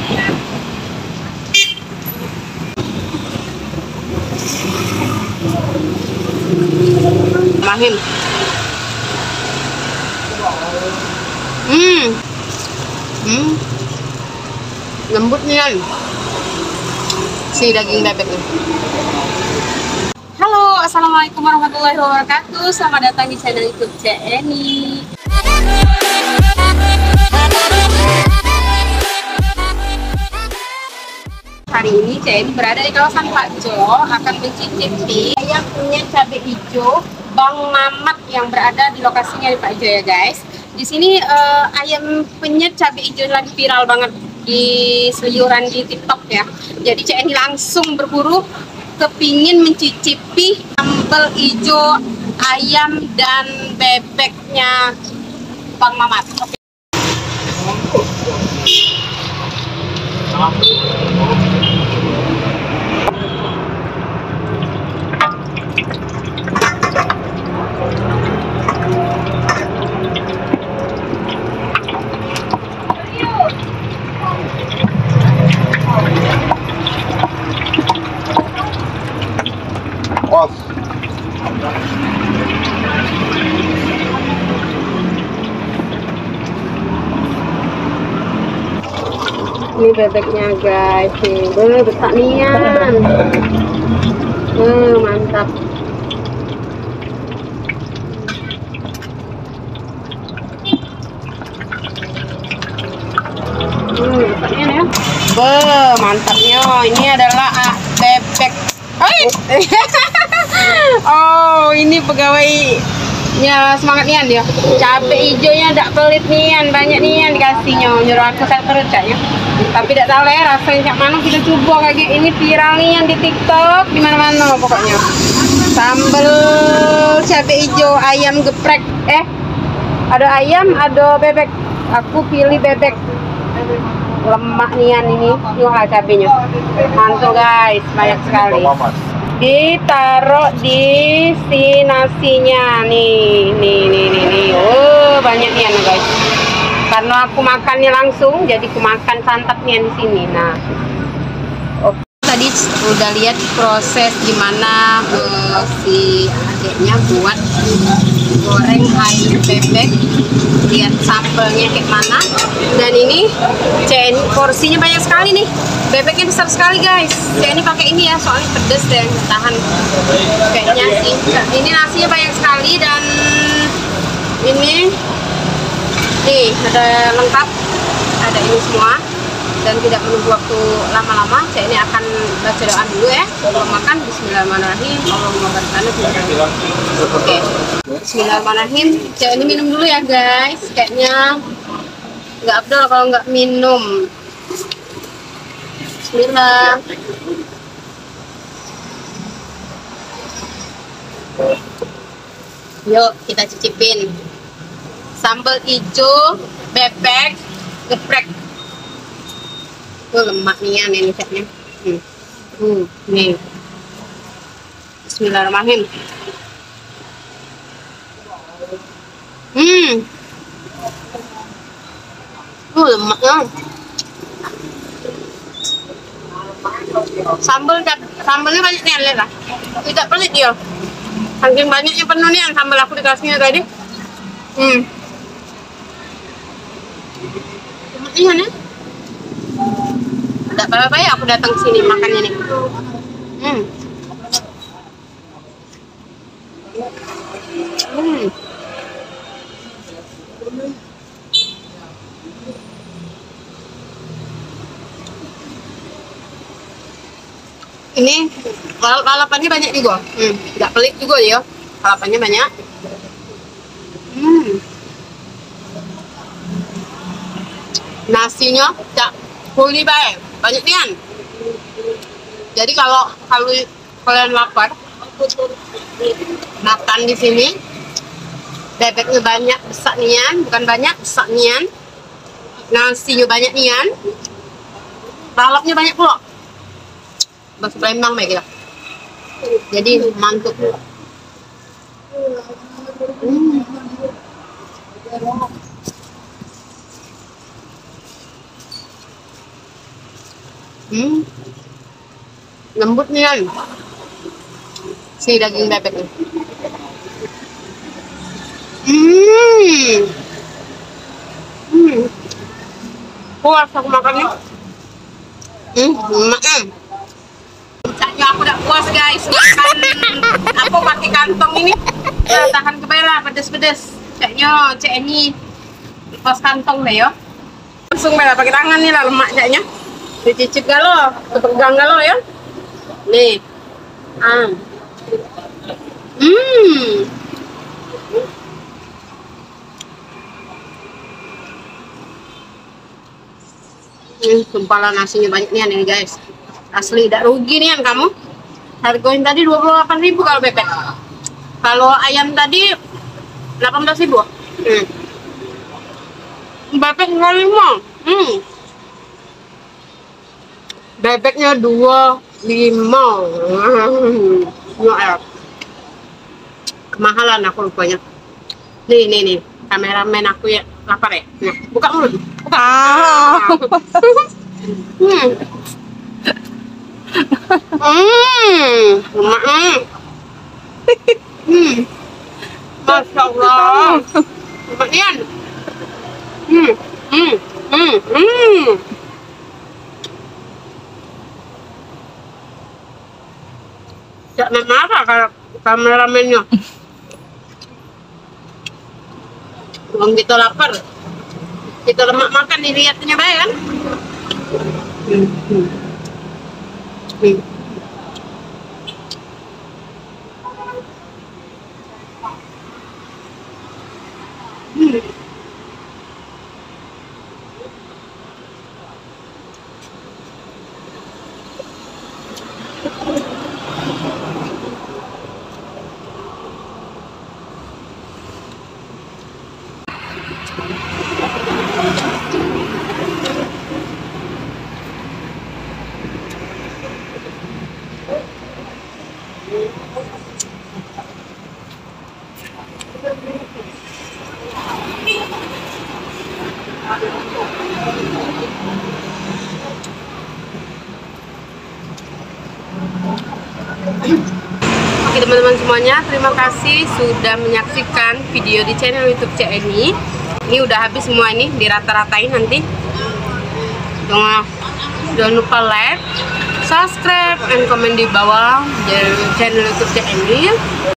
Mahim. Lembut nih kan si daging bebeknya. Halo, assalamualaikum warahmatullahi wabarakatuh. Selamat datang di channel YouTube Eni. Hari ini Eni berada di kawasan Pak Jo, akan mencicipi ayam penyet cabai hijau Bang Mamat yang berada di lokasinya di Pak Jo ya guys. Di sini ayam penyet cabai hijau lagi viral banget di seliuran di TikTok ya. Jadi Eni langsung berburu kepingin mencicipi sambal hijau ayam dan bebeknya Bang Mamat. Oke. Ini bebeknya guys, nih, besar nian, mantap. Besarnya ya, mantapnya. Ini adalah bebek. Oh, ini pegawainya semangat nian dia. Cabai hijaunya tidak pelit nian, banyak nian dikasihnya. Nyuruh aku saya terus kayaknya. Tapi tidak tahu ya rasanya kayak mana, kita coba kayak ini viral nih yang di TikTok di mana-mana pokoknya. Sambal cabai hijau ayam geprek. Ada ayam, ada bebek. Aku pilih bebek. Lemak nian ini. Nyuha cabenya. Mantul guys, banyak sekali. Ditaruh di si nasinya nih. Oh, banyak nian guys. Karena aku makannya langsung, jadi aku makan santapnya di sini. Nah, oke. Tadi udah lihat proses gimana si adeknya buat goreng ayam bebek. Lihat sambelnya kayak mana. Dan ini porsinya banyak sekali nih. Bebeknya besar sekali guys. Ini pakai ini ya, soalnya pedes deh, tahan. Kayaknya sih. Ini nasinya banyak sekali dan ini. Nih, ada lengkap, ada ini semua, dan tidak menunggu waktu lama-lama. Saya ini akan baca doa dulu ya sebelum makan. Bismillahirrahmanirrahim. Allahumma barik lana. Oke, Bismillahirrahmanirrahim. Saya ini minum dulu ya guys. Kayaknya nggak abdol kalau nggak minum. Bismillah. Yuk kita cicipin. Sambal hijau bebek geprek. Lemak nian ini catnya. Nih. Bismillahirrahmanirrahim. Lemaknya. Sambalnya banyak nih, lihat lah. Tidak pelit dia. Saking banyaknya penuh nih sambal aku dikasihnya tadi. Iya nih. Tidak apa-apa ya aku datang ke sini makannya nih. Ini lalapannya banyak juga. Tidak pelit juga ya. Lalapannya banyak. Nasinya tak kuli baik, banyak nian. Jadi kalau kalian lapar makan di sini, bebeknya banyak besar nian, bukan banyak besar nian. Nasinya banyak nian, lalapnya banyak pula. Bahasa Palembang baik ya. Jadi mantap. Lembut nih kan si daging bebek nih. Puas aku makannya. Puncaknya aku udah puas guys makan apa pakai kantong ini. Tahan kebela pedes-pedes. Caknya cek ini pas kantong deh yo. Langsung bela pakai tangan nih lah lemak caknya. Dicicip galo, kepegang galo ya. Nih. Tumpalan nasinya banyak nih ini guys. Asli tidak rugi nih kamu. Harganya tadi 28.000 kalau bebek. Kalau ayam tadi 18.000. Bebek 25. Bebeknya 25. Ya, kemahalan aku rupanya. Nih. Kameramen aku ya lapar ya. Nah, buka mulut. Buka. Masya Allah. Kemudian. Jangan marah kalau kameramennya. Orang kita lapar, kita lemak makan dilihatnya baik kan? Oke teman-teman semuanya, terima kasih sudah menyaksikan video di channel YouTube Cek Eni. Ini udah habis semua ini, dirata-ratain nanti. Jangan lupa like, subscribe, and komen di bawah channel YouTube Cek Eni.